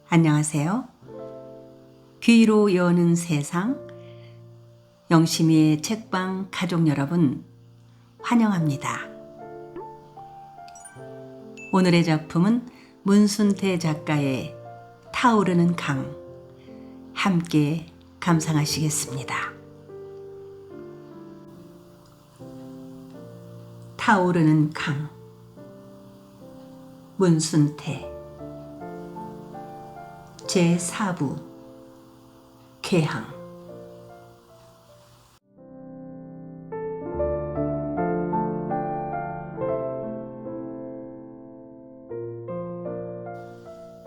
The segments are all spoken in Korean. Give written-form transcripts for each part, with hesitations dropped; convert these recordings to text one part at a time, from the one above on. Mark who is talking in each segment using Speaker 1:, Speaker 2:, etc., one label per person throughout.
Speaker 1: 안녕하세요. 귀로 여는 세상, 영심이의 책방 가족 여러분, 환영합니다. 오늘의 작품은 문순태 작가의 타오르는 강, 함께 감상하시겠습니다. 타오르는 강, 문순태 제4부 쾌항.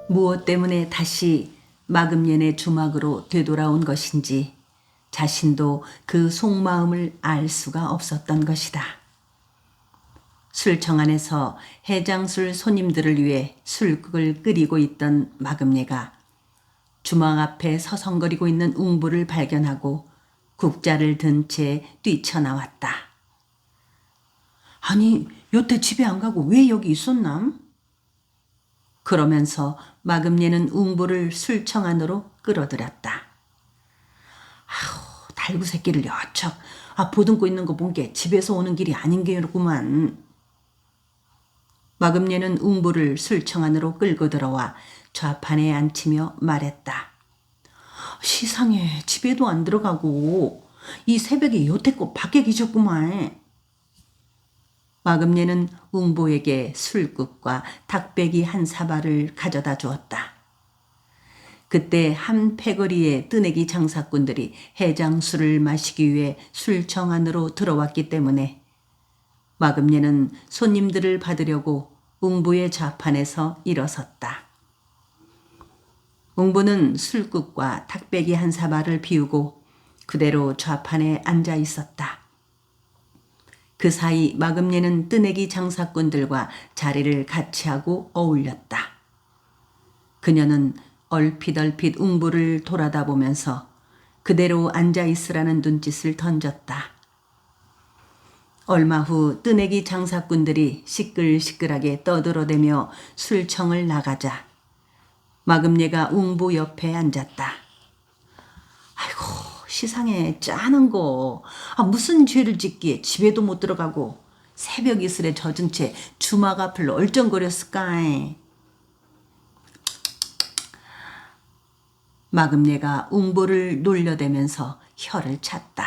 Speaker 1: 무엇 때문에 다시 마금년의 주막으로 되돌아온 것인지 자신도 그 속마음을 알 수가 없었던 것이다. 술청 안에서 해장술 손님들을 위해 술국을 끓이고 있던 마금예가 주막 앞에 서성거리고 있는 웅부를 발견하고 국자를 든 채 뛰쳐나왔다. 아니, 여태 집에 안 가고 왜 여기 있었남? 그러면서 마금예는 웅부를 술청 안으로 끌어들였다. 아우, 달구 새끼를 여척. 보듬고 있는 거 본 게 집에서 오는 길이 아닌 게로구만. 마금예는 웅부를 술청 안으로 끌고 들어와 좌판에 앉히며 말했다. 시상에 집에도 안 들어가고 이 새벽에 여태껏 밖에 계셨구만. 마금예는 웅부에게 술국과 닭배기 한 사발을 가져다 주었다. 그때 한 패거리의 뜨내기 장사꾼들이 해장술을 마시기 위해 술청 안으로 들어왔기 때문에 마금예는 손님들을 받으려고 웅부의 좌판에서 일어섰다. 웅부는 술국과 닭배기 한 사발을 비우고 그대로 좌판에 앉아 있었다. 그 사이 마금예는 뜨내기 장사꾼들과 자리를 같이 하고 어울렸다. 그녀는 얼핏얼핏 웅부를 돌아다보면서 그대로 앉아 있으라는 눈짓을 던졌다. 얼마 후 뜨내기 장사꾼들이 시끌시끌하게 떠들어대며 술청을 나가자 마금예가 웅부 옆에 앉았다. 아이고, 시상에 짜는 거. 무슨 죄를 짓기에 집에도 못 들어가고 새벽 이슬에 젖은 채 주막 앞을 얼쩡거렸을까. 마금예가 웅부를 놀려대면서 혀를 찼다.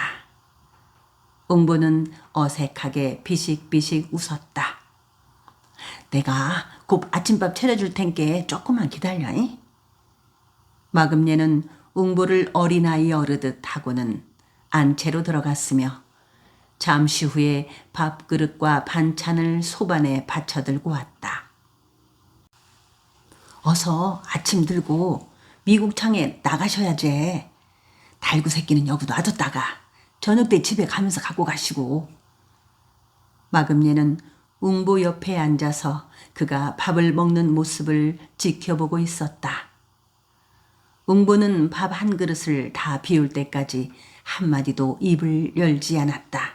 Speaker 1: 웅부는 어색하게 비식비식 웃었다. 내가 곧 아침밥 차려줄 텐께 조금만 기다려. 마금예는 웅부를 어린아이 어르듯 하고는 안채로 들어갔으며 잠시 후에 밥그릇과 반찬을 소반에 받쳐들고 왔다. 어서 아침 들고 미국 창에 나가셔야지. 달구 새끼는 여기 놔뒀다가 저녁 때 집에 가면서 갖고 가시고. 마금예는 웅부 옆에 앉아서 그가 밥을 먹는 모습을 지켜보고 있었다. 웅부는 밥 한 그릇을 다 비울 때까지 한마디도 입을 열지 않았다.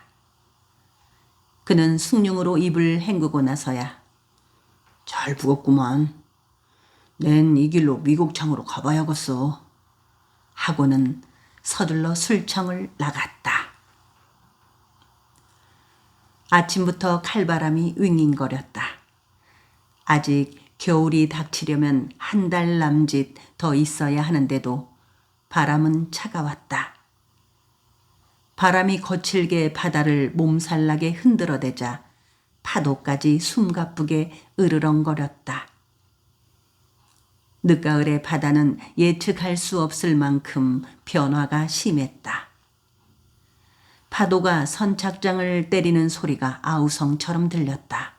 Speaker 1: 그는 숭늉으로 입을 헹구고 나서야 잘 부었구만. 낸 이 길로 미국창으로 가봐야겠어. 하고는 서둘러 술청을 나갔다. 아침부터 칼바람이 윙윙거렸다. 아직 겨울이 닥치려면 한 달 남짓 더 있어야 하는데도 바람은 차가웠다. 바람이 거칠게 바다를 몸살나게 흔들어대자 파도까지 숨가쁘게 으르렁거렸다. 늦가을의 바다는 예측할 수 없을 만큼 변화가 심했다. 파도가 선착장을 때리는 소리가 아우성처럼 들렸다.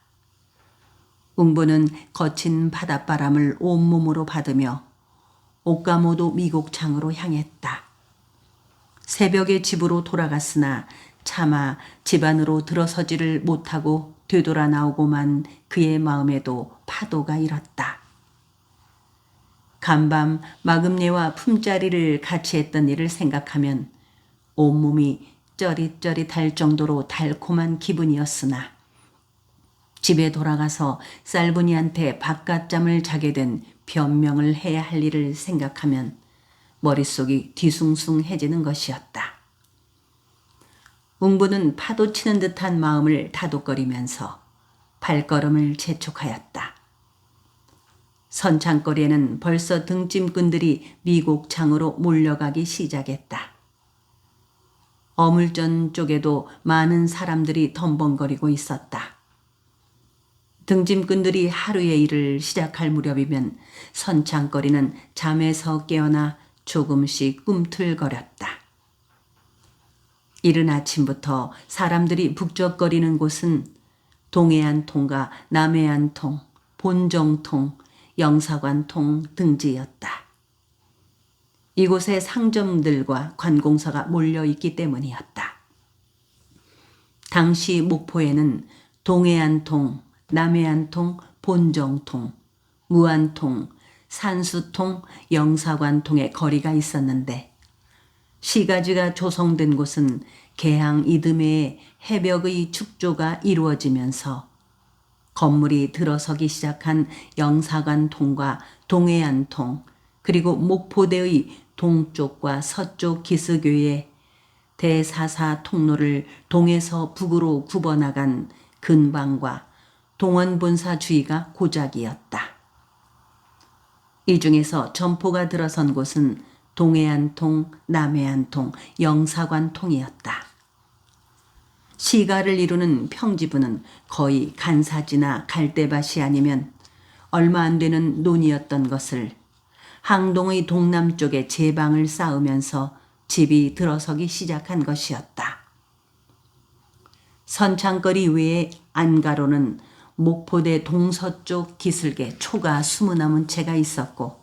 Speaker 1: 웅부는 거친 바닷바람을 온몸으로 받으며 옥가모도 미국창으로 향했다. 새벽에 집으로 돌아갔으나 차마 집 안으로 들어서지를 못하고 되돌아 나오고만 그의 마음에도 파도가 일었다. 간밤 마금예와 품자리를 같이 했던 일을 생각하면 온몸이 쩌릿쩌릿할 정도로 달콤한 기분이었으나 집에 돌아가서 쌀분이한테 바깥잠을 자게 된 변명을 해야 할 일을 생각하면 머릿속이 뒤숭숭해지는 것이었다. 웅부는 파도치는 듯한 마음을 다독거리면서 발걸음을 재촉하였다. 선창거리에는 벌써 등짐꾼들이 미곡창으로 몰려가기 시작했다. 어물전 쪽에도 많은 사람들이 덤벙거리고 있었다. 등짐꾼들이 하루의 일을 시작할 무렵이면 선창거리는 잠에서 깨어나 조금씩 꿈틀거렸다. 이른 아침부터 사람들이 북적거리는 곳은 동해안통과 남해안통, 본정통, 영사관통 등지였다. 이곳에 상점들과 관공서가 몰려있기 때문이었다. 당시 목포에는 동해안통, 남해안통, 본정통, 무안통, 산수통, 영사관통의 거리가 있었는데 시가지가 조성된 곳은 개항 이듬해에 해벽의 축조가 이루어지면서 건물이 들어서기 시작한 영사관통과 동해안통 그리고 목포대의 동쪽과 서쪽 기슭교에 대사사 통로를 동에서 북으로 굽어나간 근방과 동원본사 주위가 고작이었다. 이 중에서 점포가 들어선 곳은 동해안통, 남해안통, 영사관통이었다. 시가를 이루는 평지부는 거의 간사지나 갈대밭이 아니면 얼마 안 되는 논이었던 것을 항동의 동남쪽에 제방을 쌓으면서 집이 들어서기 시작한 것이었다. 선창거리 외에 안가로는 목포대 동서쪽 기슭에 초가 20남은 채가 있었고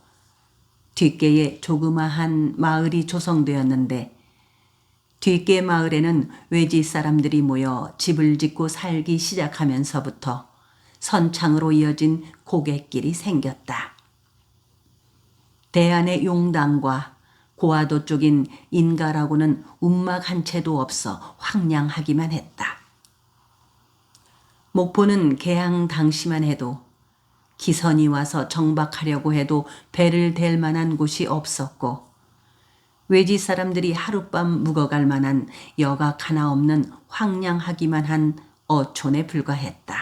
Speaker 1: 뒷계에 조그마한 마을이 조성되었는데 뒷계 마을에는 외지 사람들이 모여 집을 짓고 살기 시작하면서부터 선창으로 이어진 고갯길이 생겼다. 대안의 용당과 고화도 쪽인 인가라고는 움막 한 채도 없어 황량하기만 했다. 목포는 개항 당시만 해도 기선이 와서 정박하려고 해도 배를 댈 만한 곳이 없었고 외지 사람들이 하룻밤 묵어갈 만한 여각 하나 없는 황량하기만 한 어촌에 불과했다.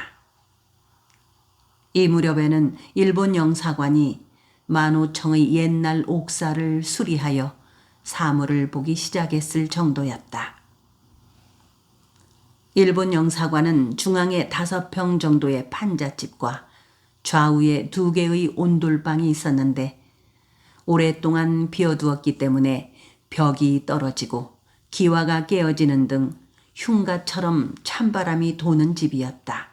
Speaker 1: 이 무렵에는 일본 영사관이 만호청의 옛날 옥사를 수리하여 사물을 보기 시작했을 정도였다. 일본 영사관은 중앙에 5평 정도의 판잣집과 좌우에 2개의 온돌방이 있었는데 오랫동안 비어두었기 때문에 벽이 떨어지고 기와가 깨어지는 등 흉가처럼 찬바람이 도는 집이었다.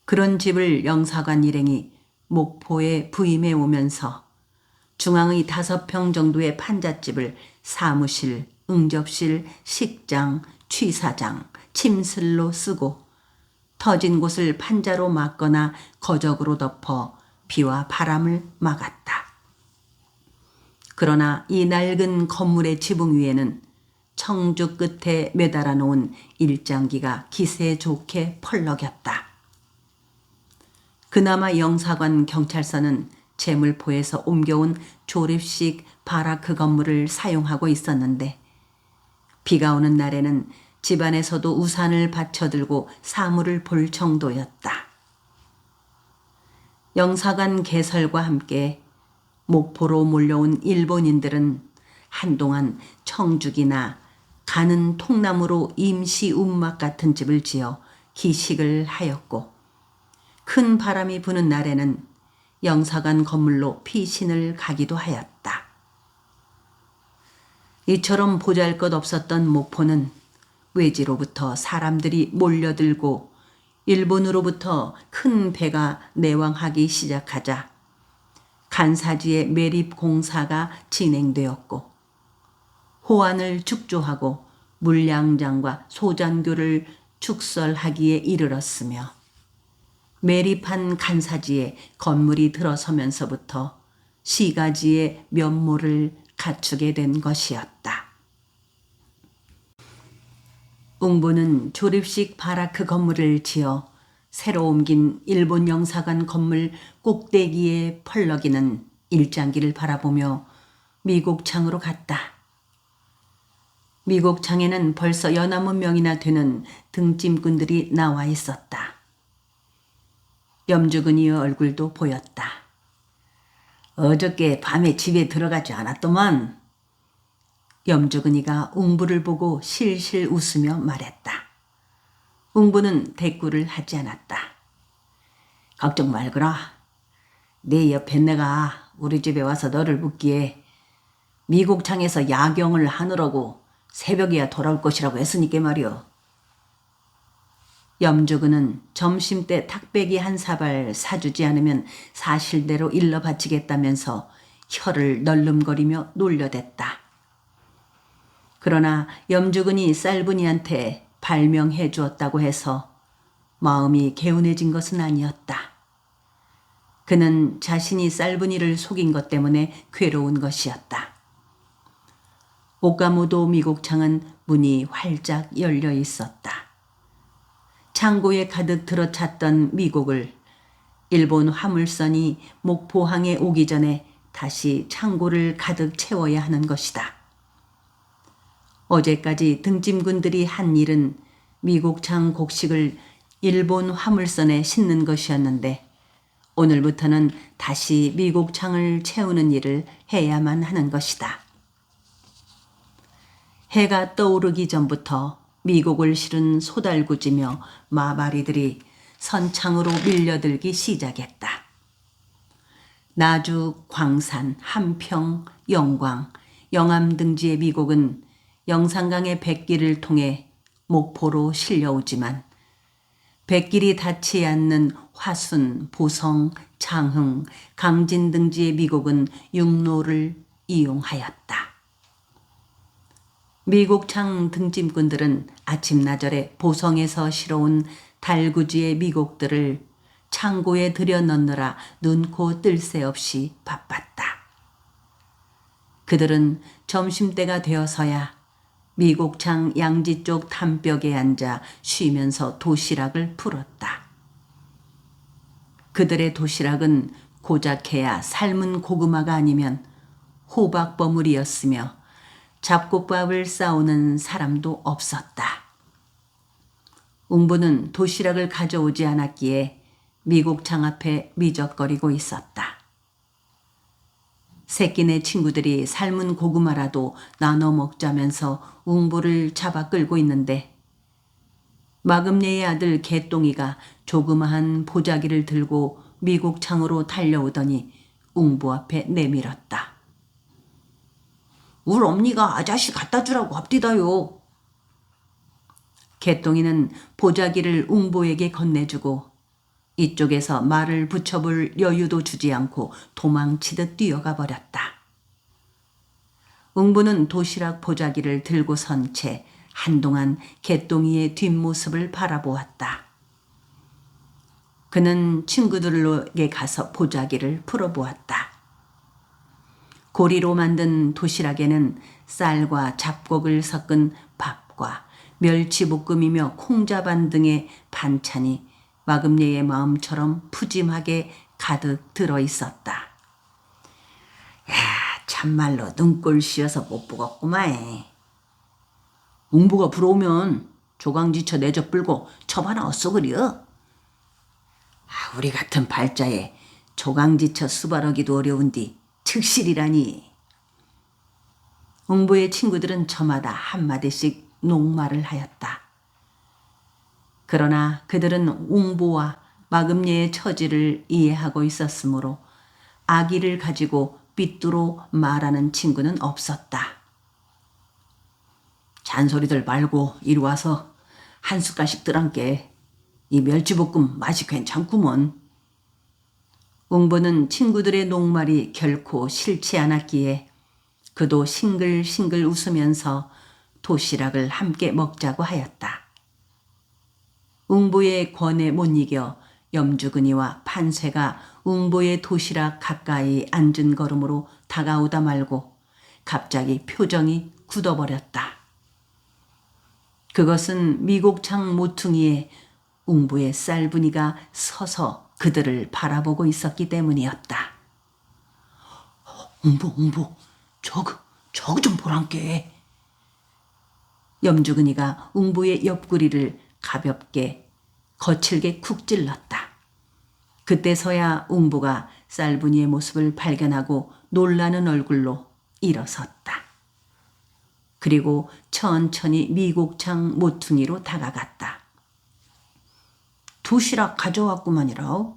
Speaker 1: 그런 집을 영사관 일행이 목포에 부임해 오면서 중앙의 5평 정도의 판잣집을 사무실, 응접실, 식장, 취사장, 침슬로 쓰고 터진 곳을 판자로 막거나 거적으로 덮어 비와 바람을 막았다. 그러나 이 낡은 건물의 지붕 위에는 청주 끝에 매달아 놓은 일장기가 기세 좋게 펄럭였다. 그나마 영사관 경찰서는 제물포에서 옮겨온 조립식 바라크 건물을 사용하고 있었는데 비가 오는 날에는 집안에서도 우산을 받쳐들고 사물을 볼 정도였다. 영사관 개설과 함께 목포로 몰려온 일본인들은 한동안 청죽이나 가는 통나무로 임시 움막 같은 집을 지어 기식을 하였고 큰 바람이 부는 날에는 영사관 건물로 피신을 가기도 하였다. 이처럼 보잘것없었던 목포는 외지로부터 사람들이 몰려들고 일본으로부터 큰 배가 내왕하기 시작하자 간사지의 매립 공사가 진행되었고 호안을 축조하고 물량장과 소잔교를 축설하기에 이르렀으며 매립한 간사지에 건물이 들어서면서부터 시가지의 면모를 갖추게 된 것이었다. 웅부는 조립식 바라크 건물을 지어 새로 옮긴 일본 영사관 건물 꼭대기에 펄럭이는 일장기를 바라보며 미국 창으로 갔다. 미국 창에는 벌써 여나무 명이나 되는 등짐꾼들이 나와 있었다. 염주근이의 얼굴도 보였다. 어저께 밤에 집에 들어가지 않았더만. 염주근이가 웅부를 보고 실실 웃으며 말했다. 웅부는 대꾸를 하지 않았다. 걱정 말거라. 내 옆에 내가 우리 집에 와서 너를 묻기에 미국 창에서 야경을 하느라고 새벽에야 돌아올 것이라고 했으니까 말이오. 염주근은 점심때 탁배기 한 사발 사주지 않으면 사실대로 일러 바치겠다면서 혀를 널름거리며 놀려댔다. 그러나 염주근이 쌀분이한테 발명해 주었다고 해서 마음이 개운해진 것은 아니었다. 그는 자신이 쌀분이를 속인 것 때문에 괴로운 것이었다. 오카모도 미국창은 문이 활짝 열려 있었다. 창고에 가득 들어찼던 미국을 일본 화물선이 목포항에 오기 전에 다시 창고를 가득 채워야 하는 것이다. 어제까지 등짐군들이 한 일은 미국창 곡식을 일본 화물선에 싣는 것이었는데 오늘부터는 다시 미국창을 채우는 일을 해야만 하는 것이다. 해가 떠오르기 전부터 미국을 실은 소달구지며 마바리들이 선창으로 밀려들기 시작했다. 나주, 광산, 함평, 영광, 영암 등지의 미국은 영산강의 백길을 통해 목포로 실려오지만 백길이 닿지 않는 화순, 보성, 장흥, 강진 등지의 미국은 육로를 이용하였다. 미국창 등짐꾼들은 아침나절에 보성에서 실어온 달구지의 미국들을 창고에 들여넣느라 눈코 뜰 새 없이 바빴다. 그들은 점심때가 되어서야 미국창 양지 쪽 담벽에 앉아 쉬면서 도시락을 풀었다. 그들의 도시락은 고작해야 삶은 고구마가 아니면 호박 버무리였으며 잡곡밥을 싸우는 사람도 없었다. 웅부는 도시락을 가져오지 않았기에 미국창 앞에 미적거리고 있었다. 새끼네 친구들이 삶은 고구마라도 나눠 먹자면서 웅부를 잡아 끌고 있는데 마금네의 아들 개똥이가 조그마한 보자기를 들고 미국창으로 달려오더니 웅부 앞에 내밀었다. 울 엄니가 아자씨 갖다 주라고 합디다요. 개똥이는 보자기를 웅보에게 건네주고 이쪽에서 말을 붙여볼 여유도 주지 않고 도망치듯 뛰어가 버렸다. 웅부는 도시락 보자기를 들고 선 채 한동안 개똥이의 뒷모습을 바라보았다. 그는 친구들에게 가서 보자기를 풀어보았다. 고리로 만든 도시락에는 쌀과 잡곡을 섞은 밥과 멸치볶음이며 콩자반 등의 반찬이 마금네의 마음처럼 푸짐하게 가득 들어있었다. 야, 참말로 눈꼴 씌어서 못 보겠구만. 웅부가 부러우면 조강지처 내적 불고 첩 하나 얻어 그려. 우리 같은 발자에 조강지처 수바르기도 어려운디 즉실이라니. 웅부의 친구들은 저마다 한마디씩 녹말을 하였다. 그러나 그들은 웅부와 마금녀의 처지를 이해하고 있었으므로 아기를 가지고 삐뚤어 말하는 친구는 없었다. 잔소리들 말고 이리 와서 한 숟갈씩 뜨란께. 이 멸치볶음 맛이 괜찮구먼. 웅부는 친구들의 녹말이 결코 싫지 않았기에 그도 싱글싱글 웃으면서 도시락을 함께 먹자고 하였다. 웅부의 권에 못 이겨 염주근이와 판쇠가 웅부의 도시락 가까이 앉은 걸음으로 다가오다 말고 갑자기 표정이 굳어버렸다. 그것은 미국창 모퉁이에 웅부의 쌀분이가 서서 그들을 바라보고 있었기 때문이었다. 웅부, 저거 좀 보란께. 염주근이가 웅부의 옆구리를 가볍게 거칠게 쿡 찔렀다. 그때서야 웅부가 쌀분이의 모습을 발견하고 놀라는 얼굴로 일어섰다. 그리고 천천히 미곡창 모퉁이로 다가갔다. 도시락 가져왔구만이라.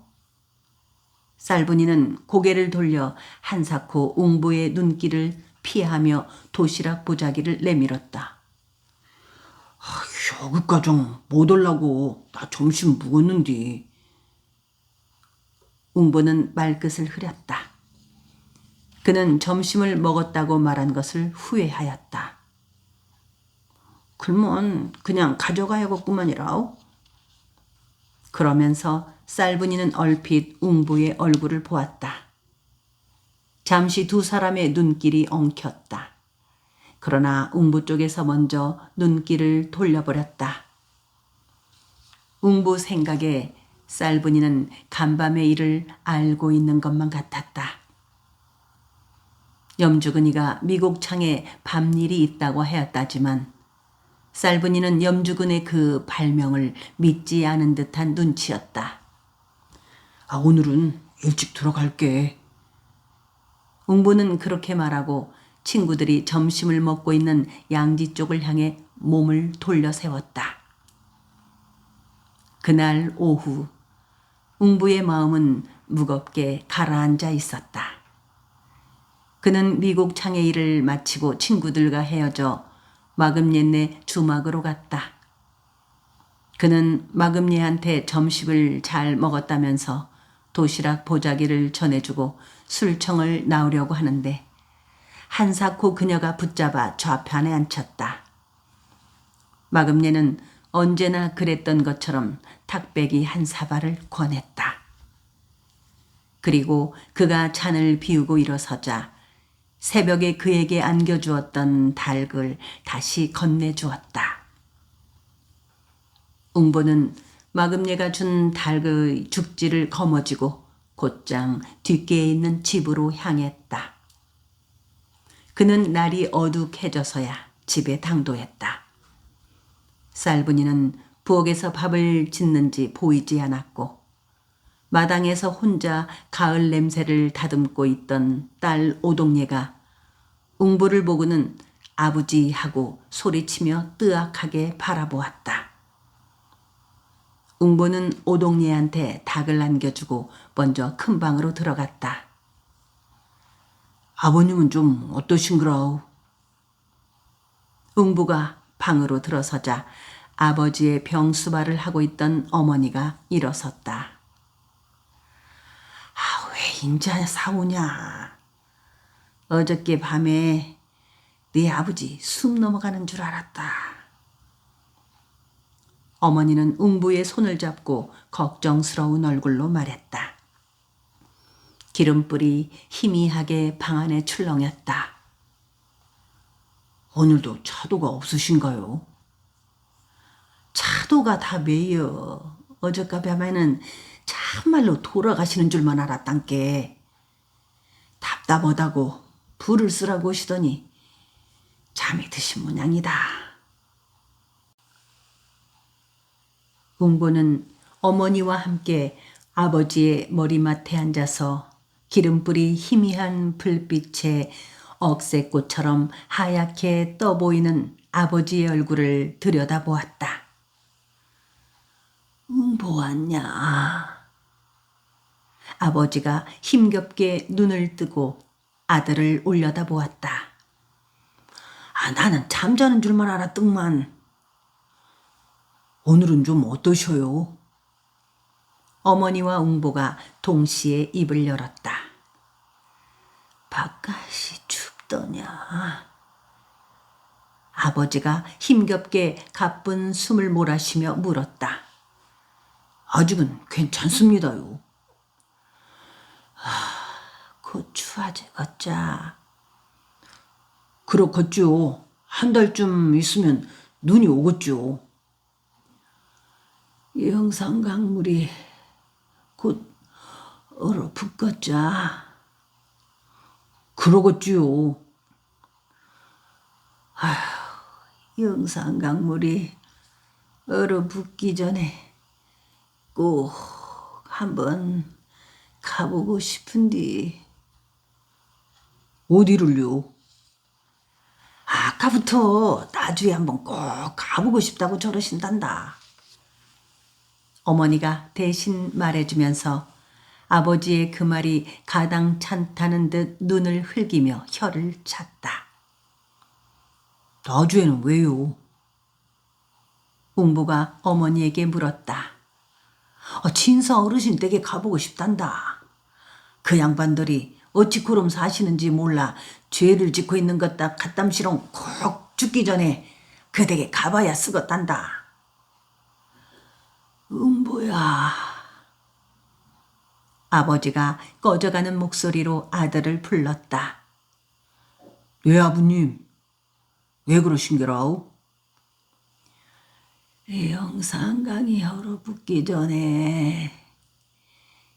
Speaker 1: 쌀분이는 고개를 돌려 한사코 웅부의 눈길을 피하며 도시락 보자기를 내밀었다. 여기까정 못 올라고 나 점심 묵었는디. 웅부는 말끝을 흐렸다. 그는 점심을 먹었다고 말한 것을 후회하였다. 그러면 그냥 가져가야겠구만이라. 그러면서 쌀분이는 얼핏 웅부의 얼굴을 보았다. 잠시 두 사람의 눈길이 엉켰다. 그러나 웅부 쪽에서 먼저 눈길을 돌려버렸다. 웅부 생각에 쌀분이는 간밤의 일을 알고 있는 것만 같았다. 염주근이가 미곡창에 밤일이 있다고 하였다지만 쌀분이는 염주근의 그 발명을 믿지 않은 듯한 눈치였다. 오늘은 일찍 들어갈게. 웅부는 그렇게 말하고 친구들이 점심을 먹고 있는 양지 쪽을 향해 몸을 돌려 세웠다. 그날 오후 웅부의 마음은 무겁게 가라앉아 있었다. 그는 미국 창의 일을 마치고 친구들과 헤어져 마금예네 주막으로 갔다. 그는 마금예한테 점심을 잘 먹었다면서 도시락 보자기를 전해주고 술청을 나오려고 하는데 한사코 그녀가 붙잡아 좌편에 앉혔다. 마금예는 언제나 그랬던 것처럼 탁배기 한 사발을 권했다. 그리고 그가 잔을 비우고 일어서자 새벽에 그에게 안겨주었던 닭을 다시 건네주었다. 웅보는 마금예가 준 닭의 죽지를 거머쥐고 곧장 뒷개에 있는 집으로 향했다. 그는 날이 어둑해져서야 집에 당도했다. 쌀분이는 부엌에서 밥을 짓는지 보이지 않았고 마당에서 혼자 가을 냄새를 다듬고 있던 딸 오동예가 웅부를 보고는 아버지 하고 소리치며 뜨악하게 바라보았다. 웅보는 오동예한테 닭을 안겨주고 먼저 큰 방으로 들어갔다. 아버님은 좀 어떠신가요? 웅부가 방으로 들어서자 아버지의 병수발을 하고 있던 어머니가 일어섰다. 왜 인자 사오냐? 어저께 밤에 네 아버지 숨 넘어가는 줄 알았다. 어머니는 웅부의 손을 잡고 걱정스러운 얼굴로 말했다. 기름불이 희미하게 방 안에 출렁였다. 오늘도 차도가 없으신가요? 차도가 다 매여. 어저께 밤에는 참말로 돌아가시는 줄만 알았단께. 답답하다고 불을 쓰라고 오시더니 잠이 드신 모양이다. 웅보는 어머니와 함께 아버지의 머리맡에 앉아서 기름불이 희미한 불빛에 억새꽃처럼 하얗게 떠보이는 아버지의 얼굴을 들여다보았다. 보았냐? 아버지가 힘겹게 눈을 뜨고 아들을 올려다보았다. 나는 잠자는 줄만 알았더만. 오늘은 좀 어떠셔요? 어머니와 웅보가 동시에 입을 열었다. 바깥이 춥더냐? 아버지가 힘겹게 가쁜 숨을 몰아쉬며 물었다. 아직은 괜찮습니다요. 곧 추워지겠자. 그렇겠죠. 한 달쯤 있으면 눈이 오겠죠. 영산강물이 곧 얼어붙겠자. 그러겠지요. 영산강물이 얼어붙기 전에 꼭 한번 가보고 싶은데. 어디를요? 아까부터 나주에 한번 꼭 가보고 싶다고 저러신단다. 어머니가 대신 말해주면서 아버지의 그 말이 가당찮다는 듯 눈을 흘기며 혀를 찼다. 나주에는 왜요? 웅보가 어머니에게 물었다. 진사 어르신 댁에 가보고 싶단다. 그 양반들이 어찌 그럼 사시는지 몰라 죄를 짓고 있는 것다 갓담시렁 콕 죽기 전에 그 댁에 가봐야 쓰겄단다. 웅보야. 아버지가 꺼져가는 목소리로 아들을 불렀다. 네 아버님, 왜 그러신게라우? 영산강이 얼어붙기 전에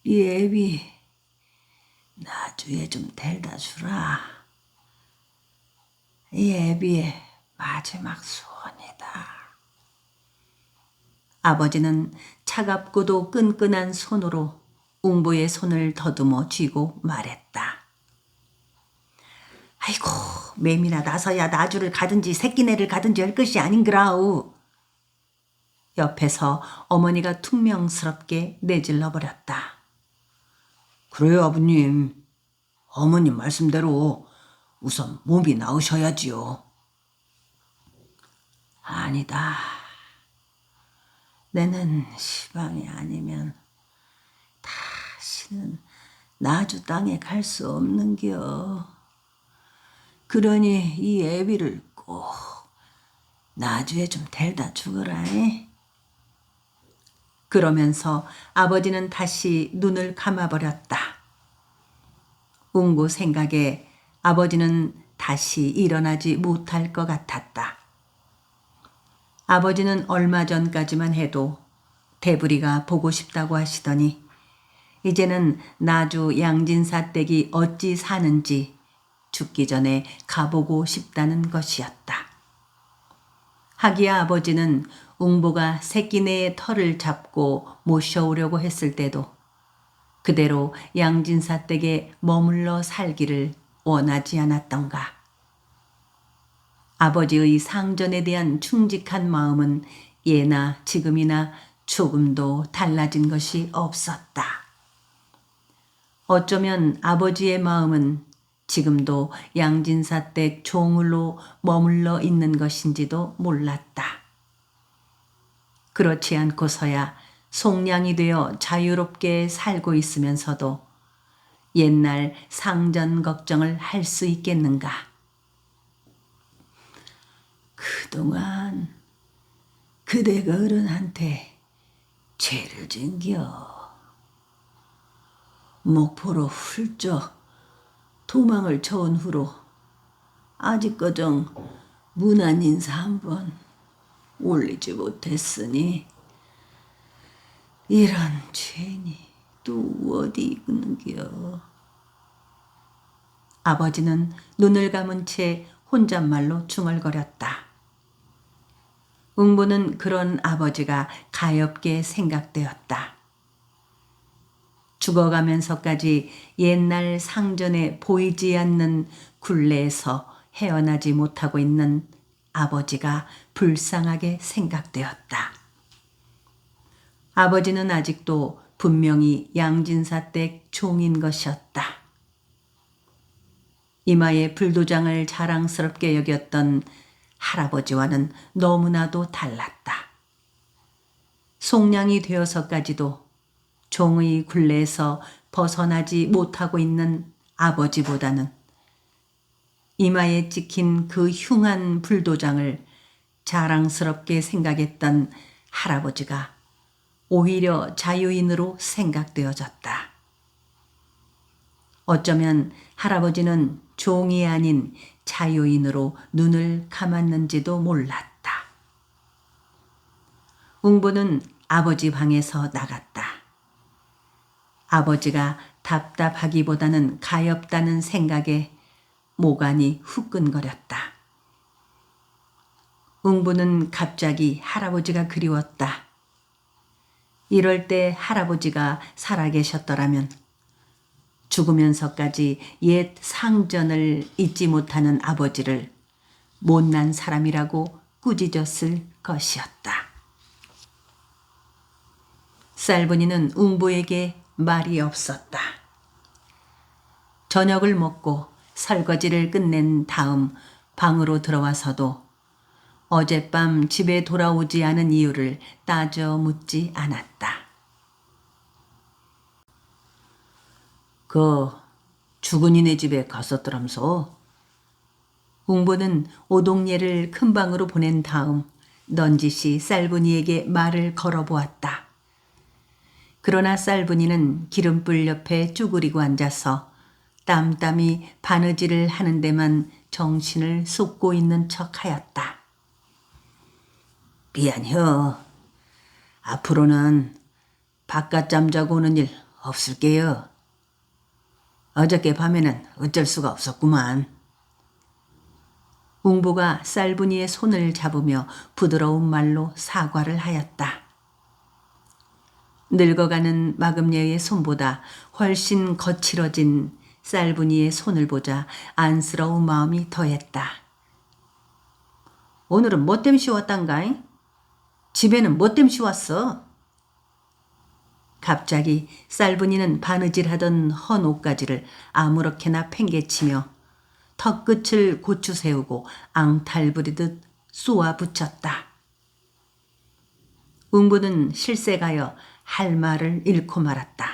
Speaker 1: 이 애비 나주에 좀 데려다 주라. 이 애비의 마지막 소원이다. 아버지는 차갑고도 끈끈한 손으로 웅보의 손을 더듬어 쥐고 말했다. 아이고, 매미나 나서야 나주를 가든지 새끼네를 가든지 할 것이 아닌그라우. 옆에서 어머니가 퉁명스럽게 내질러 버렸다. 그래요, 아버님. 어머님 말씀대로 우선 몸이 나으셔야지요. 아니다. 내는 시방이 아니면 다시는 나주 땅에 갈 수 없는겨. 그러니 이 애비를 꼭 나주에 좀 데려다 주거라. 그러면서 아버지는 다시 눈을 감아버렸다. 웅보 생각에 아버지는 다시 일어나지 못할 것 같았다. 아버지는 얼마 전까지만 해도 대부리가 보고 싶다고 하시더니 이제는 나주 양진사 댁이 어찌 사는지 죽기 전에 가보고 싶다는 것이었다. 하기야 아버지는 웅보가 새끼네의 털을 잡고 모셔오려고 했을 때도 그대로 양진사 댁에 머물러 살기를 원하지 않았던가. 아버지의 상전에 대한 충직한 마음은 예나 지금이나 조금도 달라진 것이 없었다. 어쩌면 아버지의 마음은 지금도 양진사 댁 종을로 머물러 있는 것인지도 몰랐다. 그렇지 않고서야 송량이 되어 자유롭게 살고 있으면서도 옛날 상전 걱정을 할 수 있겠는가. 그동안 그대가 어른한테 죄를 진겨. 목포로 훌쩍 도망을 쳐온 후로 아직까정 문안 인사 한번 올리지 못했으니 이런 죄니 또 어디 있는겨. 아버지는 눈을 감은 채 혼잣말로 중얼거렸다. 웅보는 그런 아버지가 가엾게 생각되었다. 죽어가면서까지 옛날 상전에 보이지 않는 굴레에서 헤어나지 못하고 있는 아버지가 불쌍하게 생각되었다. 아버지는 아직도 분명히 양진사 댁 종인 것이었다. 이마에 불도장을 자랑스럽게 여겼던 할아버지와는 너무나도 달랐다. 송량이 되어서까지도 종의 굴레에서 벗어나지 못하고 있는 아버지보다는 이마에 찍힌 그 흉한 불도장을 자랑스럽게 생각했던 할아버지가 오히려 자유인으로 생각되어졌다. 어쩌면 할아버지는 종이 아닌 자유인으로 눈을 감았는지도 몰랐다. 웅보는 아버지 방에서 나갔다. 아버지가 답답하기보다는 가엾다는 생각에 모간이 후끈거렸다. 웅부는 갑자기 할아버지가 그리웠다. 이럴 때 할아버지가 살아계셨더라면 죽으면서까지 옛 상전을 잊지 못하는 아버지를 못난 사람이라고 꾸짖었을 것이었다. 쌀분이는 웅부에게 말이 없었다. 저녁을 먹고 설거지를 끝낸 다음 방으로 들어와서도 어젯밤 집에 돌아오지 않은 이유를 따져 묻지 않았다. 죽은 이네 집에 갔었더라면서. 웅부는 오동예를 큰 방으로 보낸 다음 넌지시 쌀분이에게 말을 걸어보았다. 그러나 쌀분이는 기름불 옆에 쭈그리고 앉아서 땀땀이 바느질을 하는 데만 정신을 쏟고 있는 척하였다. 미안해요. 앞으로는 바깥 잠자고 오는 일 없을게요. 어저께 밤에는 어쩔 수가 없었구만. 웅부가 쌀분이의 손을 잡으며 부드러운 말로 사과를 하였다. 늙어가는 마금녀의 손보다 훨씬 거칠어진 쌀분이의 손을 보자 안쓰러운 마음이 더했다. 오늘은 뭐 땜시 왔단가잉? 집에는 뭐 땜시 왔어? 갑자기 쌀분이는 바느질하던 헌 옷가지를 아무렇게나 팽개치며 턱끝을 고추 세우고 앙탈 부리듯 쏘아 붙였다. 웅부는 실색하여 할 말을 잃고 말았다.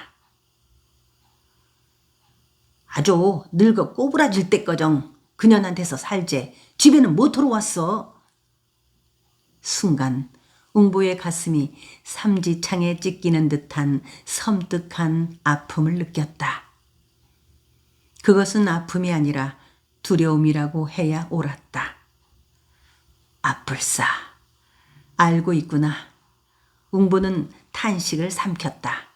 Speaker 1: 아주 늙어 꼬부라질 때꺼정 그년한테서 살제. 집에는 뭐 들어 왔어? 순간 웅부의 가슴이 삼지창에 찢기는 듯한 섬뜩한 아픔을 느꼈다. 그것은 아픔이 아니라 두려움이라고 해야 옳았다. 아플싸. 알고 있구나. 웅부는 탄식을 삼켰다.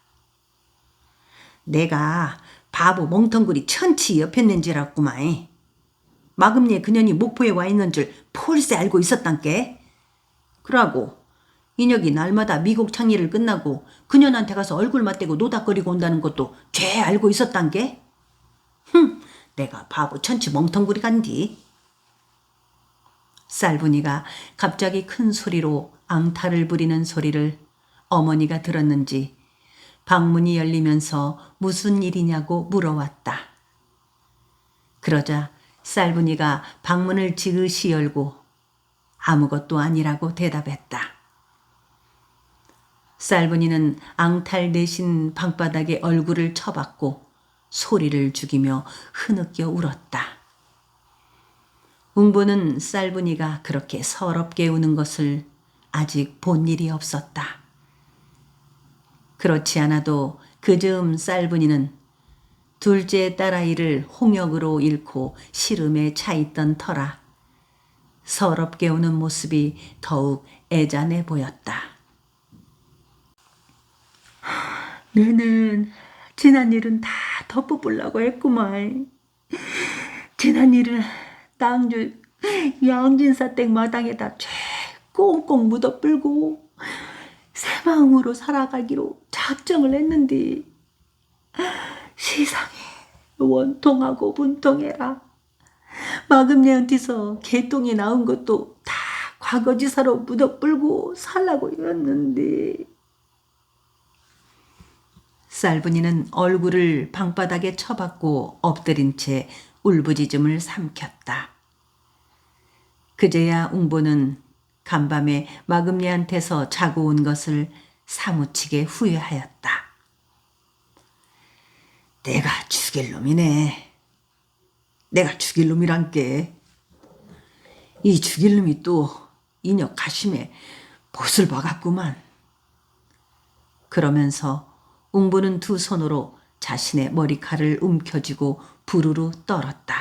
Speaker 1: 내가 바보 멍텅구리 천치 옆했는 줄 알았구만. 마금리에 그년이 목포에 와 있는 줄 폴세 알고 있었단께. 그러고 인혁이 날마다 미국 창리를 끝나고 그년한테 가서 얼굴 맞대고 노닥거리고 온다는 것도 죄 알고 있었단께. 내가 바보 천치 멍텅구리 간디. 쌀분이가 갑자기 큰 소리로 앙탈을 부리는 소리를 어머니가 들었는지 방문이 열리면서 무슨 일이냐고 물어왔다. 그러자 쌀분이가 방문을 지그시 열고 아무것도 아니라고 대답했다. 쌀분이는 앙탈 대신 방바닥에 얼굴을 쳐박고 소리를 죽이며 흐느껴 울었다. 웅부는 쌀분이가 그렇게 서럽게 우는 것을 아직 본 일이 없었다. 그렇지 않아도 그즈음 쌀분이는 둘째 딸아이를 홍역으로 잃고 시름에 차 있던 터라 서럽게 우는 모습이 더욱 애잔해 보였다. 너는 지난 일은 다 덮어보려고 했구만. 지난 일은 땅주 양진사댁 마당에다 죄 꽁꽁 묻어불고 새 마음으로 살아가기로 작정을 했는데 세상에 원통하고 분통해라. 마금내한테서 개똥이 나온 것도 다 과거지사로 묻어불고 살라고 했는데. 쌀분이는 얼굴을 방바닥에 쳐박고 엎드린 채 울부짖음을 삼켰다. 그제야 웅보는 간밤에 마금리한테서 자고 온 것을 사무치게 후회하였다. 내가 죽일 놈이네. 내가 죽일 놈이란께. 이 죽일 놈이 또 인혁 가심에 못을 박았구만. 그러면서 웅부는 두 손으로 자신의 머리칼을 움켜쥐고 부르르 떨었다.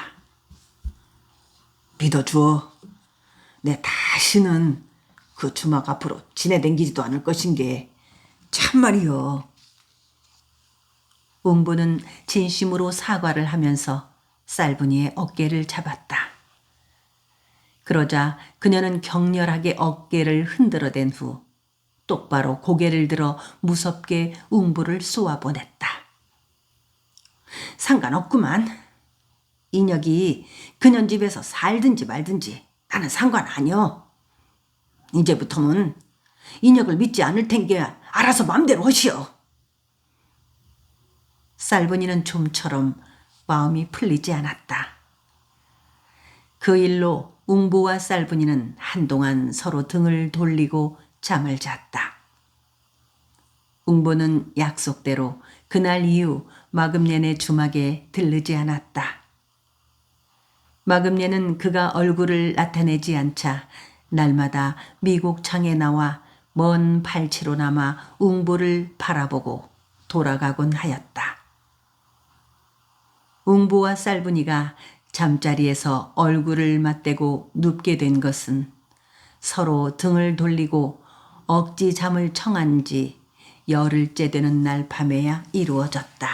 Speaker 1: 믿어주어. 내 다시는 그 주막 앞으로 지내댕기지도 않을 것인 게 참말이요. 웅부는 진심으로 사과를 하면서 쌀분이의 어깨를 잡았다. 그러자 그녀는 격렬하게 어깨를 흔들어댄 후 똑바로 고개를 들어 무섭게 웅부를 쏘아보냈다. 상관없구만. 인혁이 그년 집에서 살든지 말든지 나는 상관 아니여. 이제부터는 인혁을 믿지 않을 텐게 알아서 맘대로 하시오. 쌀분이는 좀처럼 마음이 풀리지 않았다. 그 일로 웅부와 쌀분이는 한동안 서로 등을 돌리고 잠을 잤다. 웅부는 약속대로 그날 이후 마금년의 주막에 들르지 않았다. 마금년은 그가 얼굴을 나타내지 않자 날마다 미국 창에 나와 먼 발치로 남아 웅부를 바라보고 돌아가곤 하였다. 웅부와 쌀분이가 잠자리에서 얼굴을 맞대고 눕게 된 것은 서로 등을 돌리고 억지 잠을 청한 지 열흘째 되는 날 밤에야 이루어졌다.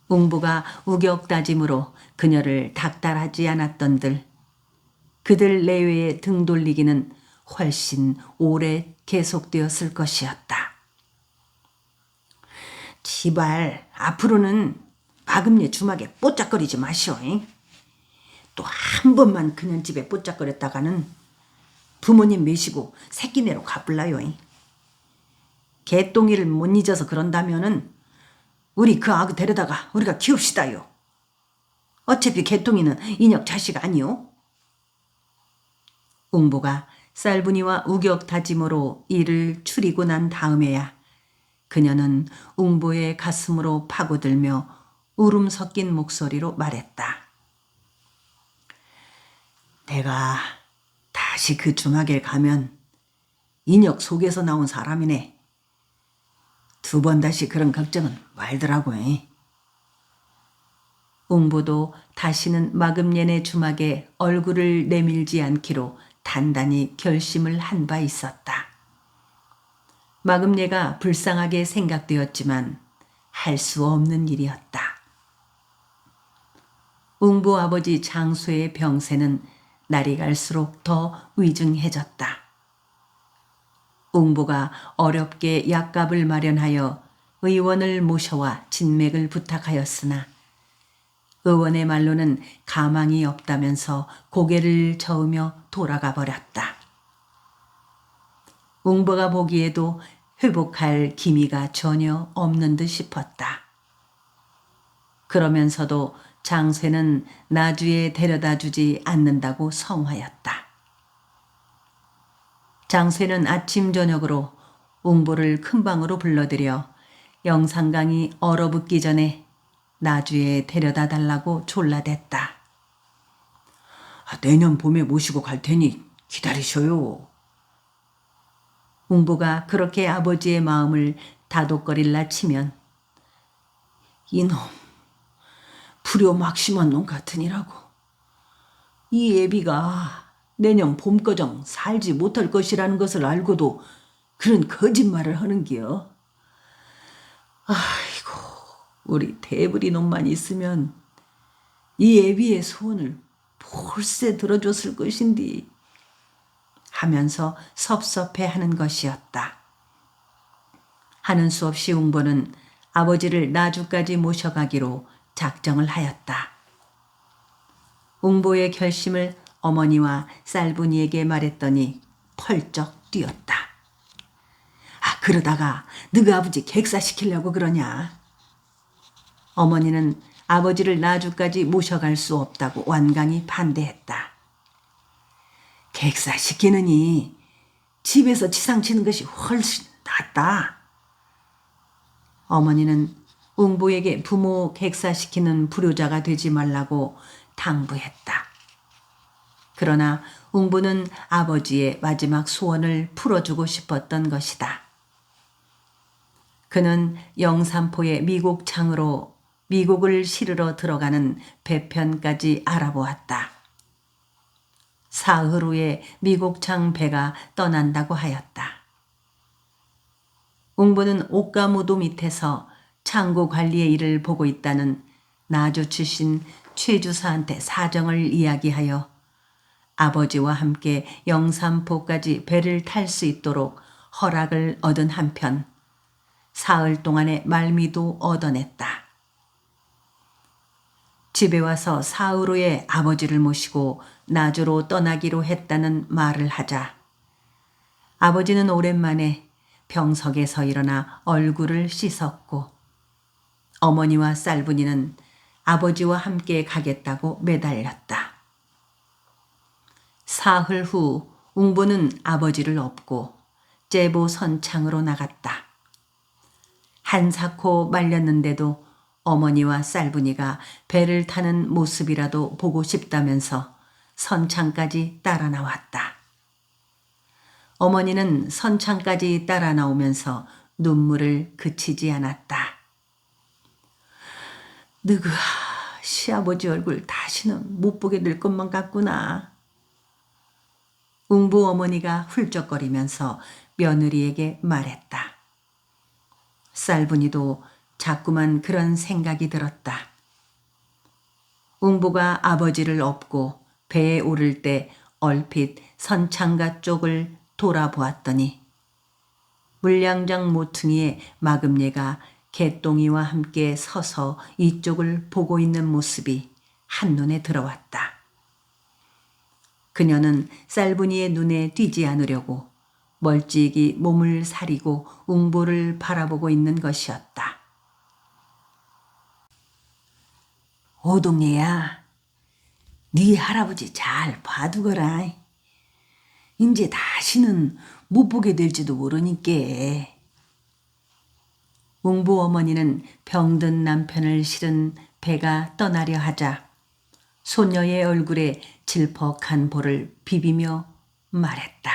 Speaker 1: 웅부가 우격다짐으로 그녀를 닥달하지 않았던들 그들 내외의 등 돌리기는 훨씬 오래 계속되었을 것이었다. 지발 앞으로는 마금네 주막에 뽀짝거리지 마시오. 또 한 번만 그년 집에 뽀짝거렸다가는 부모님 모시고 새끼네로 가불라요. 개똥이를 못 잊어서 그런다면은 우리 그 아그 데려다가 우리가 키웁시다요. 어차피 개똥이는 인혁 자식 아니오. 웅부가 쌀분이와 우격다짐으로 이를 추리고 난 다음에야 그녀는 웅부의 가슴으로 파고들며 울음 섞인 목소리로 말했다. 내가 다시 그 주막에 가면 인혁 속에서 나온 사람이네. 두 번 다시 그런 걱정은 말더라고. 웅부도 다시는 마금년의 주막에 얼굴을 내밀지 않기로 단단히 결심을 한 바 있었다. 마금녀가 불쌍하게 생각되었지만 할 수 없는 일이었다. 웅부 아버지 장수의 병세는 날이 갈수록 더 위중해졌다. 웅부가 어렵게 약값을 마련하여 의원을 모셔와 진맥을 부탁하였으나 의원의 말로는 가망이 없다면서 고개를 저으며 돌아가 버렸다. 웅부가 보기에도 회복할 기미가 전혀 없는 듯 싶었다. 그러면서도 장쇠는 나주에 데려다 주지 않는다고 성화였다. 장쇠는 아침 저녁으로 웅부를 큰 방으로 불러들여 영상강이 얼어붙기 전에 나주에 데려다 달라고 졸라댔다. 내년 봄에 모시고 갈 테니 기다리셔요. 웅부가 그렇게 아버지의 마음을 다독거릴라 치면 이놈 불효막심한 놈 같으니라고. 이 애비가 내년 봄거정 살지 못할 것이라는 것을 알고도 그런 거짓말을 하는겨. 아이고 우리 대부리 놈만 있으면 이 애비의 소원을 볼세 들어줬을 것인디 하면서 섭섭해하는 것이었다. 하는 수 없이 웅보는 아버지를 나주까지 모셔가기로 작정을 하였다. 웅보의 결심을 어머니와 쌀분이에게 말했더니 펄쩍 뛰었다. 그러다가 너희 아버지 객사시키려고 그러냐? 어머니는 아버지를 나주까지 모셔갈 수 없다고 완강히 반대했다. 객사시키느니 집에서 치상치는 것이 훨씬 낫다. 어머니는 웅보에게 부모 객사시키는 불효자가 되지 말라고 당부했다. 그러나 웅보는 아버지의 마지막 소원을 풀어주고 싶었던 것이다. 그는 영산포의 미국 창으로 미국을 실으러 들어가는 배편까지 알아보았다. 사흘 후에 미국 창 배가 떠난다고 하였다. 웅부는 옷가무도 밑에서 창고 관리의 일을 보고 있다는 나주 출신 최 주사한테 사정을 이야기하여 아버지와 함께 영산포까지 배를 탈 수 있도록 허락을 얻은 한편 사흘 동안의 말미도 얻어냈다. 집에 와서 사흘 후에 아버지를 모시고 나주로 떠나기로 했다는 말을 하자 아버지는 오랜만에 병석에서 일어나 얼굴을 씻었고 어머니와 쌀분이는 아버지와 함께 가겠다고 매달렸다. 사흘 후 웅부는 아버지를 업고 제보 선창으로 나갔다. 한사코 말렸는데도 어머니와 쌀분이가 배를 타는 모습이라도 보고 싶다면서 선창까지 따라 나왔다. 어머니는 선창까지 따라 나오면서 눈물을 그치지 않았다. 느그 시아버지 얼굴 다시는 못 보게 될 것만 같구나. 웅부 어머니가 훌쩍거리면서 며느리에게 말했다. 쌀분이도 자꾸만 그런 생각이 들었다. 웅부가 아버지를 업고 배에 오를 때 얼핏 선창가 쪽을 돌아보았더니 물량장 모퉁이에 마금예가 개똥이와 함께 서서 이쪽을 보고 있는 모습이 한눈에 들어왔다. 그녀는 쌀분이의 눈에 띄지 않으려고 멀찍이 몸을 사리고 웅부를 바라보고 있는 것이었다. 오동예야, 네 할아버지 잘 봐두거라. 이제 다시는 못 보게 될지도 모르니께. 웅부 어머니는 병든 남편을 실은 배가 떠나려 하자 소녀의 얼굴에 질퍽한 볼을 비비며 말했다.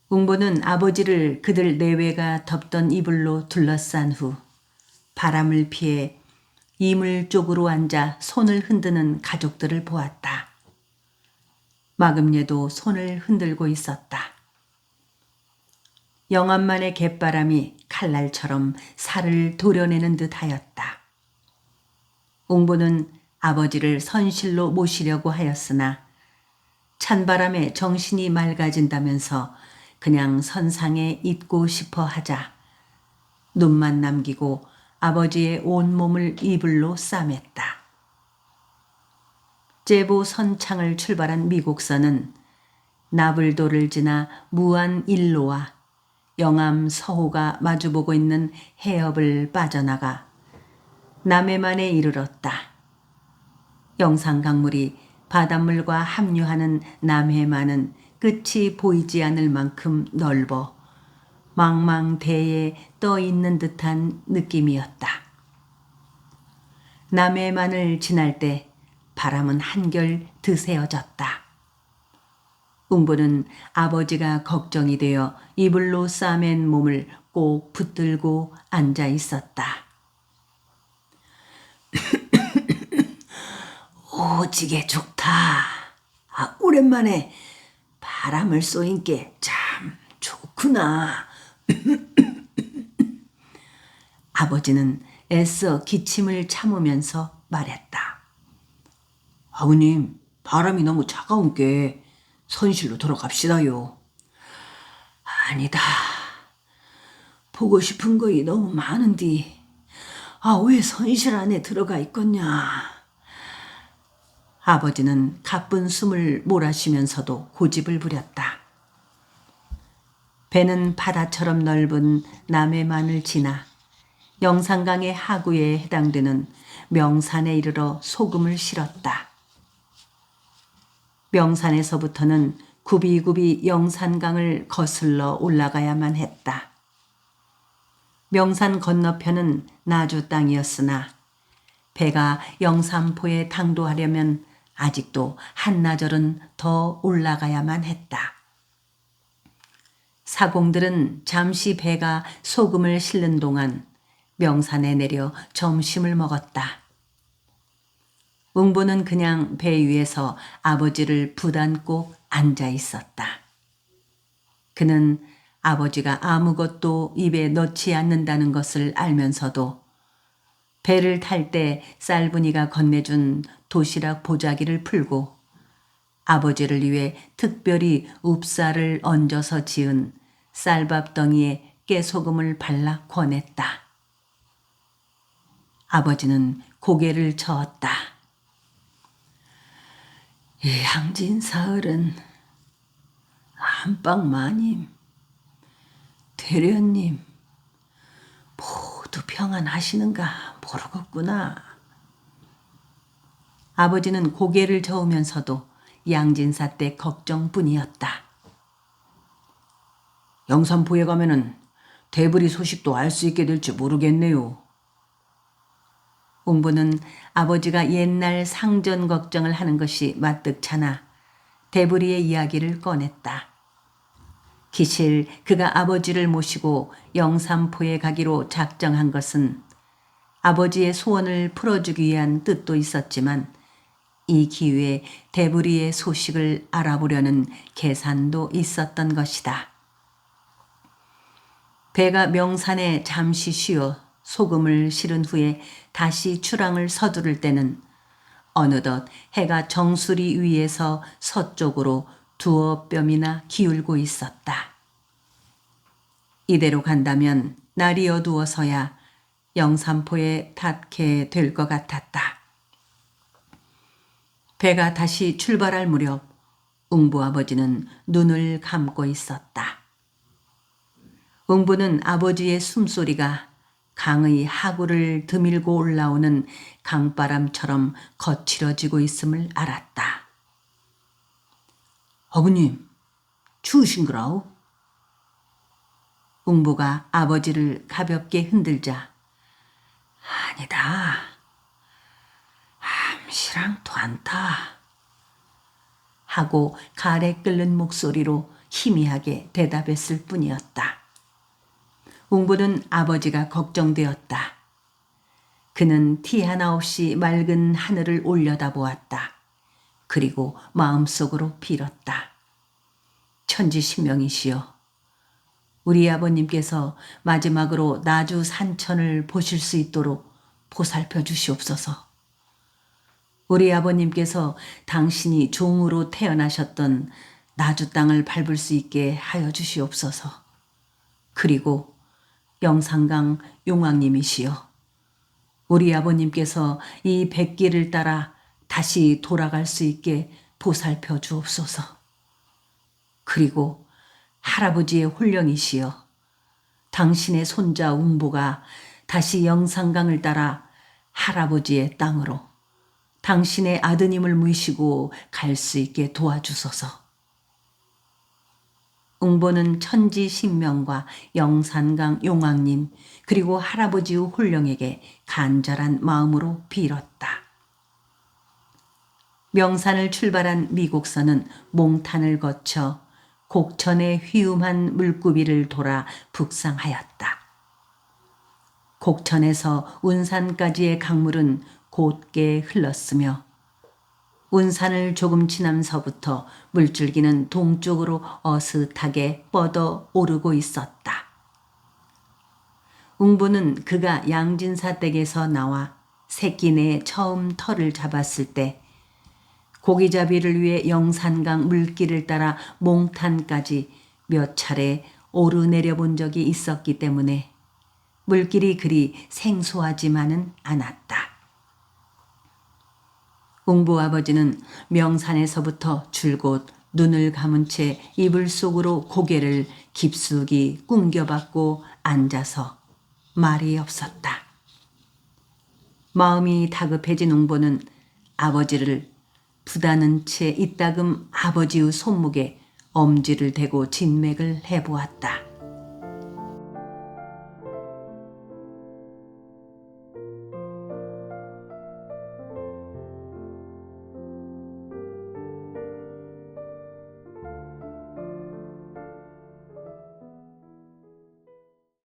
Speaker 1: 웅부는 아버지를 그들 내외가 덮던 이불로 둘러싼 후 바람을 피해 이물 쪽으로 앉아 손을 흔드는 가족들을 보았다. 마금예도 손을 흔들고 있었다. 영암만의 갯바람이 칼날처럼 살을 도려내는 듯하였다. 웅부는 아버지를 선실로 모시려고 하였으나 찬바람에 정신이 맑아진다면서 그냥 선상에 있고 싶어 하자 눈만 남기고 아버지의 온몸을 이불로 싸맸다. 제보 선창을 출발한 미국선은 나불도를 지나 무안 일로와 영암 서호가 마주보고 있는 해협을 빠져나가 남해만에 이르렀다. 영산강물이 바닷물과 합류하는 남해만은 끝이 보이지 않을 만큼 넓어 망망대해에 떠 있는 듯한 느낌이었다. 남해만을 지날 때 바람은 한결 드세어졌다. 웅부는 아버지가 걱정이 되어 이불로 싸맨 몸을 꼭 붙들고 앉아 있었다. 오지게 좋다. 오랜만에 바람을 쏘인게 참 좋구나. 아버지는 애써 기침을 참으면서 말했다. 아버님, 바람이 너무 차가운 게 선실로 들어갑시다요. 아니다. 보고 싶은 거이 너무 많은디. 왜 선실 안에 들어가 있겠냐. 아버지는 가쁜 숨을 몰아쉬면서도 고집을 부렸다. 배는 바다처럼 넓은 남해만을 지나 영산강의 하구에 해당되는 명산에 이르러 소금을 실었다. 명산에서부터는 굽이굽이 영산강을 거슬러 올라가야만 했다. 명산 건너편은 나주 땅이었으나 배가 영산포에 당도하려면 아직도 한나절은 더 올라가야만 했다. 사공들은 잠시 배가 소금을 실는 동안 명산에 내려 점심을 먹었다. 웅부는 그냥 배 위에서 아버지를 부담고 앉아 있었다. 그는 아버지가 아무것도 입에 넣지 않는다는 것을 알면서도 배를 탈 때 쌀분이가 건네준 도시락 보자기를 풀고 아버지를 위해 특별히 읍쌀을 얹어서 지은 쌀밥덩이에 깨소금을 발라 권했다. 아버지는 고개를 저었다. 이 향진 사흘은 안방 마님, 대련님 모두 평안하시는가 모르겠구나. 아버지는 고개를 저으면서도 양진사 때 걱정뿐이었다. 영산포에 가면은 대부리 소식도 알 수 있게 될지 모르겠네요. 웅부는 아버지가 옛날 상전 걱정을 하는 것이 마뜩찮아 대부리의 이야기를 꺼냈다. 기실 그가 아버지를 모시고 영산포에 가기로 작정한 것은 아버지의 소원을 풀어주기 위한 뜻도 있었지만 이 기회에 대부리의 소식을 알아보려는 계산도 있었던 것이다. 배가 명산에 잠시 쉬어 소금을 실은 후에 다시 출항을 서두를 때는 어느덧 해가 정수리 위에서 서쪽으로 두어 뼘이나 기울고 있었다. 이대로 간다면 날이 어두워서야 영산포에 닿게 될 것 같았다. 배가 다시 출발할 무렵 웅부 아버지는 눈을 감고 있었다. 웅부는 아버지의 숨소리가 강의 하구를 드밀고 올라오는 강바람처럼 거칠어지고 있음을 알았다. 아버님, 추우신가요? 웅부가 아버지를 가볍게 흔들자 아니다. 암시랑도 않다. 하고 가래 끓는 목소리로 희미하게 대답했을 뿐이었다. 웅부는 아버지가 걱정되었다. 그는 티 하나 없이 맑은 하늘을 올려다보았다. 그리고 마음속으로 빌었다. 천지신명이시여, 우리 아버님께서 마지막으로 나주 산천을 보실 수 있도록 보살펴 주시옵소서. 우리 아버님께서 당신이 종으로 태어나셨던 나주 땅을 밟을 수 있게 하여 주시옵소서. 그리고 영산강 용왕님이시여, 우리 아버님께서 이 백길을 따라 다시 돌아갈 수 있게 보살펴 주옵소서. 그리고 할아버지의 홀령이시여, 당신의 손자 웅보가 다시 영산강을 따라 할아버지의 땅으로 당신의 아드님을 모시고 갈 수 있게 도와주소서. 웅보는 천지신명과 영산강 용왕님 그리고 할아버지의 홀령에게 간절한 마음으로 빌었다. 명산을 출발한 미곡선은 몽탄을 거쳐 곡천의 휘움한 물구비를 돌아 북상하였다. 곡천에서 운산까지의 강물은 곧게 흘렀으며 운산을 조금 지나면서부터 물줄기는 동쪽으로 어슷하게 뻗어 오르고 있었다. 웅부는 그가 양진사 댁에서 나와 새끼내에 처음 털을 잡았을 때 고기잡이를 위해 영산강 물길을 따라 몽탄까지 몇 차례 오르내려 본 적이 있었기 때문에 물길이 그리 생소하지만은 않았다. 웅부 아버지는 명산에서부터 줄곧 눈을 감은 채 이불 속으로 고개를 깊숙이 꿍겨박고 앉아서 말이 없었다. 마음이 다급해진 웅부는 아버지를 부다는 채 이따금 아버지의 손목에 엄지를 대고 진맥을 해보았다.